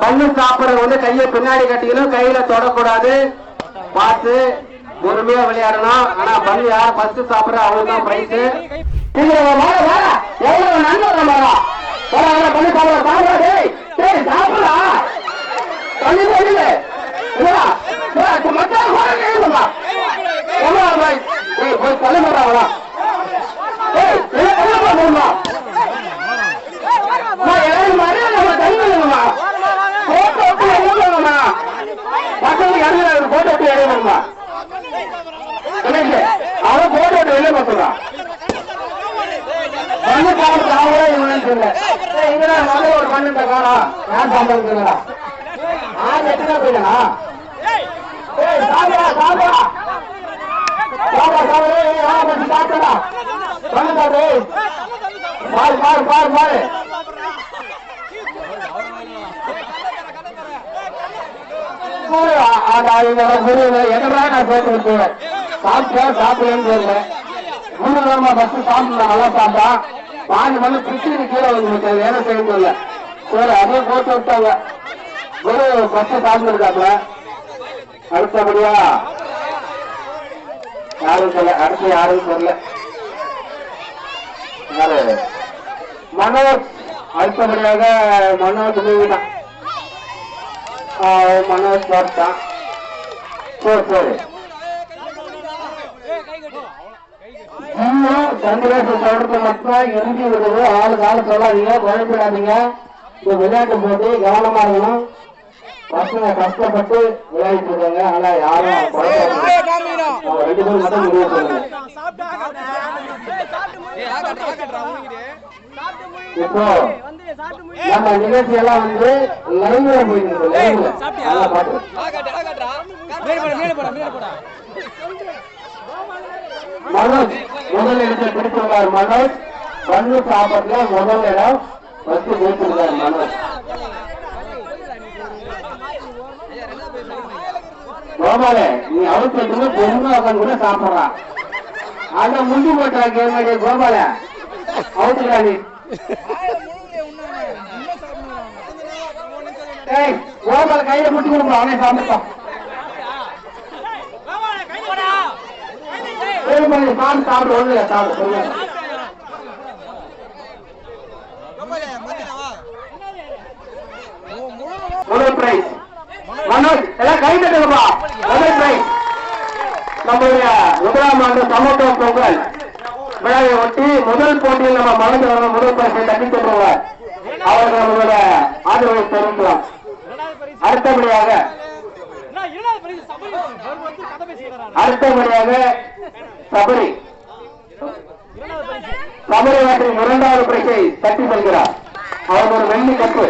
பண்ணு சாப்பிடுறது வந்து கையை பின்னாடி கட்டிக்கணும், கையில தொடக்கூடாது, பார்த்து பொறுமையா விளையாடணும். ஆனா பண்ணு யார் ஃபர்ஸ்ட் சாப்பிடுற அவங்களுக்கு தான் பிரைஸ். எவ்வளவு நண்பர் பண்ணு சாப்பிட சாப்பிடாது சாப்பிடா பண்ணி போய் தலை போடுறாங்களா போட்டோ விட்டு எழுதணுமா அவன் போட்டோ விட்டு வெளியே பார்த்துறான். பண்ணு சாப்பிட்டு அவங்களே இவனு சொல்ல முதல்ல ஒரு பண்ணு காரா யார் சாப்பிடுறா ஆறு எத்தனை போயிடா சாப்பிடா சாப்பிடா சாப்பிடா சாப்பிடா சாப்பிடா பண்ணு சாப்பிடு பாரு பாரு பாரு பாரு எதனா நான் சேர்த்து விட்டுவேன். சாப்பிட்டா சாப்பிடலன்னு தெரியல. மூணு நேரமா பஸ் சாப்பிட்டு நல்லா சாப்பிட்டான். பாஞ்சு மணி பிடிச்சி கீழே வந்து வேலை செய்யணும் இல்லை. சரி அதே போட்டு விட்டாங்க. ஒரு பஸ் சாப்பிட்டு இருக்காப்ல. அடுத்தபடியா யாரும் சொல்ல, அடுத்து யாரும் சொல்ல. யாரு மனோஜ், அடுத்தபடியாக மனோஜ் தான். மனோஜ் பார்த்தான். சரி சரி சந்திரேசன் சொல்றது மட்டும் இறுதி விடுது. ஆளு கால சொல்லாதீங்க, குழம்பிடாதீங்க. இந்த விளையாட்டு போட்டு கவனமா இருக்கணும். பசங்க கஷ்டப்பட்டு விளையாடிட்டு இருக்காங்க. ஆனா யாரும் ரெண்டு பேரும் மட்டும் முடிவு சொல்லுங்க. இப்போ நம்ம நிகழ்ச்சி எல்லாம் வந்து லைவ்ல போயிட்டு லைவ்ல பாட்டு மனோஜ் முதல் இடத்தை பிடித்துள்ளார். மனோஜ் பண்ணு சாப்பிடல முதல் இடம் ஃபர்ஸ்ட் பிடித்துள்ளார் மனோஜ். கோபால நீ அவருக்கு பொறுமை உட்காந்து கூட சாப்பிடுறான். அத முந்தி போட்டா கேள்வி கோபால அவுட்டுடா நீ. கோபால கையில முட்டி கொடுப்போம், அவனே சாப்பிட்டான். சாப்பிடு ஒண்ணு சாப்பிடு முதல் பிரைஸ் மனோஜ். எல்லாம் கை தட்டுங்கப்பா. முதல் பிரைஸ் நம்முடைய முதலாம் ஆண்டு சமத்துவ பொங்கல் விழாவை ஒட்டி முதல் போட்டியில் நம்ம மனதில் வர முதல் பரிசை தட்டி தருவார். அவர்கள் நம்மளுடைய ஆதரவை தெரிவிக்கலாம். அடுத்தபடியாக சபரி சபரி நாட்டின் இரண்டாவது பரிசை தட்டி செல்கிறார். அவர் ஒரு வெள்ளி கப்பு.